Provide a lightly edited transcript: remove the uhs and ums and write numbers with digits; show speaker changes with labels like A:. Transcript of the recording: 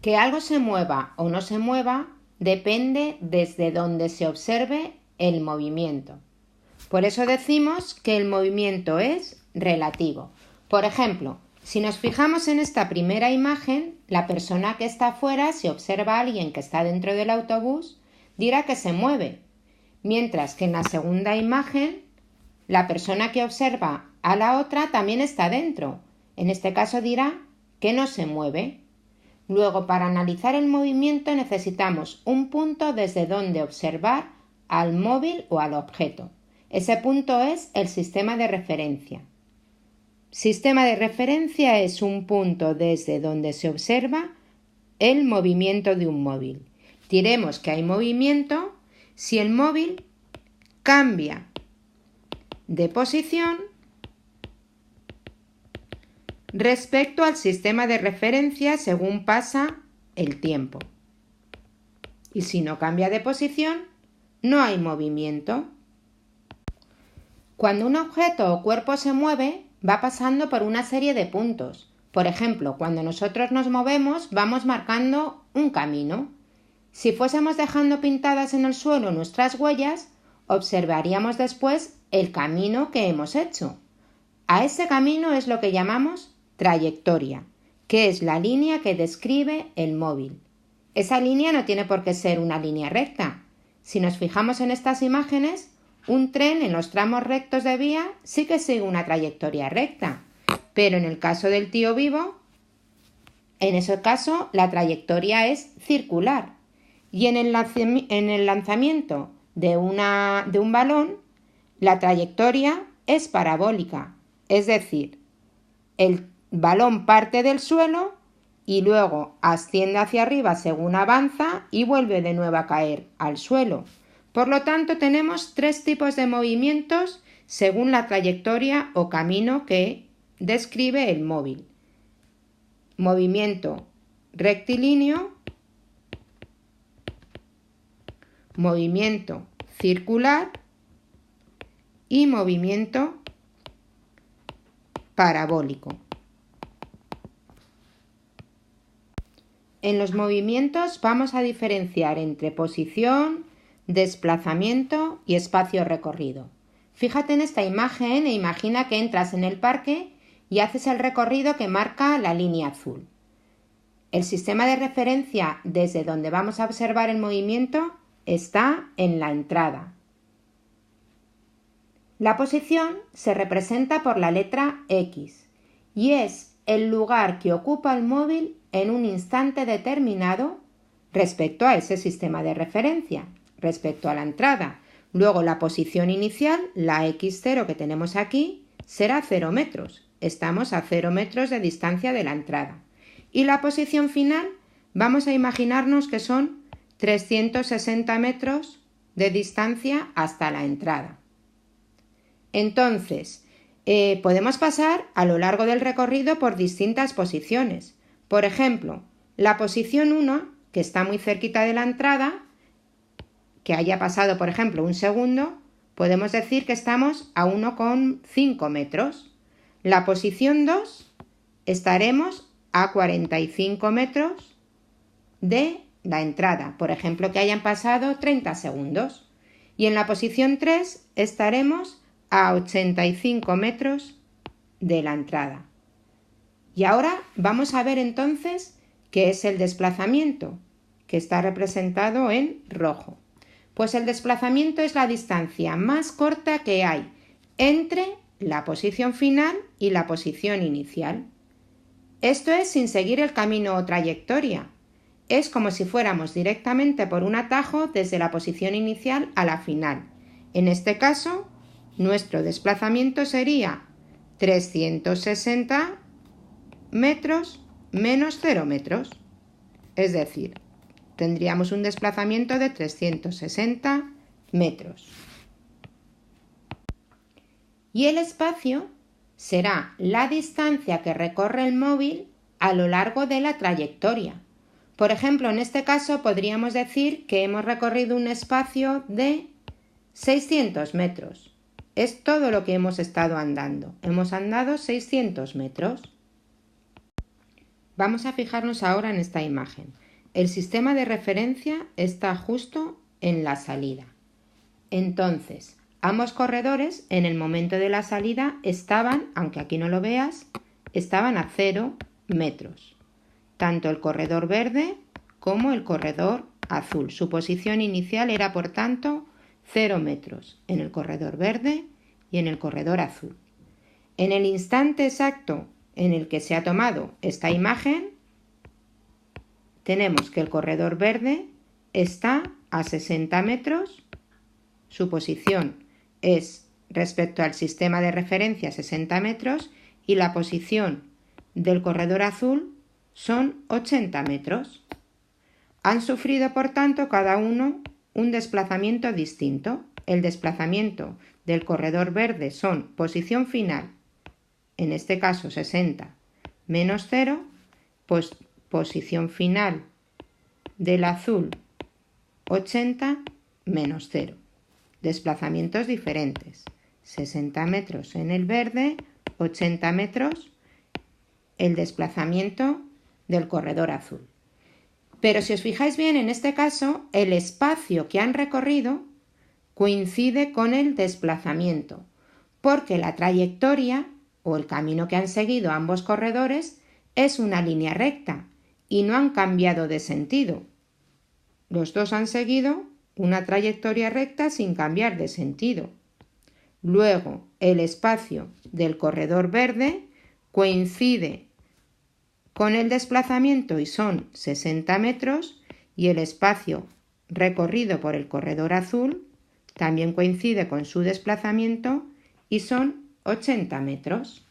A: Que algo se mueva o no se mueva depende desde donde se observe el movimiento. Por eso decimos que el movimiento es relativo. Por ejemplo, si nos fijamos en esta primera imagen, la persona que está afuera, si observa a alguien que está dentro del autobús, dirá que se mueve, mientras que en la segunda imagen, la persona que observa a la otra también está dentro. En este caso dirá que no se mueve. Luego, para analizar el movimiento necesitamos un punto desde donde observar al móvil o al objeto. Ese punto es el sistema de referencia. Sistema de referencia es un punto desde donde se observa el movimiento de un móvil. Diremos que hay movimiento si el móvil cambia de posición respecto al sistema de referencia según pasa el tiempo. Y si no cambia de posición, no hay movimiento. Cuando un objeto o cuerpo se mueve, va pasando por una serie de puntos. Por ejemplo, cuando nosotros nos movemos, vamos marcando un camino. Si fuésemos dejando pintadas en el suelo nuestras huellas, observaríamos después el camino que hemos hecho. A ese camino es lo que llamamos trayectoria, que es la línea que describe el móvil. Esa línea no tiene por qué ser una línea recta. Si nos fijamos en estas imágenes, un tren en los tramos rectos de vía sí que sigue una trayectoria recta, pero en el caso del tío vivo, en ese caso la trayectoria es circular. Y en el lanzamiento de un balón, la trayectoria es parabólica, es decir, el balón parte del suelo y luego asciende hacia arriba según avanza y vuelve de nuevo a caer al suelo. Por lo tanto, tenemos tres tipos de movimientos según la trayectoria o camino que describe el móvil. Movimiento rectilíneo, movimiento circular y movimiento parabólico. En los movimientos vamos a diferenciar entre posición, desplazamiento y espacio recorrido. Fíjate en esta imagen e imagina que entras en el parque y haces el recorrido que marca la línea azul. El sistema de referencia desde donde vamos a observar el movimiento está en la entrada. La posición se representa por la letra X y es el lugar que ocupa el móvil en un instante determinado respecto a ese sistema de referencia, respecto a la entrada. Luego la posición inicial, la X0 que tenemos aquí, será 0 metros. Estamos a 0 metros de distancia de la entrada. Y la posición final, vamos a imaginarnos que son 360 metros de distancia hasta la entrada. Entonces, podemos pasar a lo largo del recorrido por distintas posiciones. Por ejemplo, la posición 1, que está muy cerquita de la entrada, que haya pasado, por ejemplo, un segundo, podemos decir que estamos a 1,5 metros. La posición 2, estaremos a 45 metros de la entrada, por ejemplo, que hayan pasado 30 segundos. Y en la posición 3 estaremos a 85 metros de la entrada. Y ahora vamos a ver entonces qué es el desplazamiento, que está representado en rojo. Pues el desplazamiento es la distancia más corta que hay entre la posición final y la posición inicial. Esto es sin seguir el camino o trayectoria. Es como si fuéramos directamente por un atajo desde la posición inicial a la final. En este caso, nuestro desplazamiento sería 360 metros menos 0 metros. Es decir, tendríamos un desplazamiento de 360 metros. Y el espacio será la distancia que recorre el móvil a lo largo de la trayectoria. Por ejemplo, en este caso podríamos decir que hemos recorrido un espacio de 600 metros. Es todo lo que hemos estado andando. Hemos andado 600 metros. Vamos a fijarnos ahora en esta imagen. El sistema de referencia está justo en la salida. Entonces, ambos corredores en el momento de la salida estaban, aunque aquí no lo veas, estaban a 0 metros. Tanto el corredor verde como el corredor azul. Su posición inicial era, por tanto, 0 metros en el corredor verde y en el corredor azul. En el instante exacto en el que se ha tomado esta imagen, tenemos que el corredor verde está a 60 metros, su posición es respecto al sistema de referencia 60 metros y la posición del corredor azul son 80 metros. Han sufrido, por tanto, cada uno un desplazamiento distinto. El desplazamiento del corredor verde son posición final, en este caso 60 menos 0, pues posición final del azul 80 menos 0. Desplazamientos diferentes. 60 metros en el verde, 80 metros el desplazamiento del corredor azul. Pero si os fijáis bien, en este caso, el espacio que han recorrido coincide con el desplazamiento, porque la trayectoria o el camino que han seguido ambos corredores es una línea recta y no han cambiado de sentido. Los dos han seguido una trayectoria recta sin cambiar de sentido. Luego, el espacio del corredor verde coincide con el desplazamiento y son 60 metros, y el espacio recorrido por el corredor azul también coincide con su desplazamiento y son 80 metros.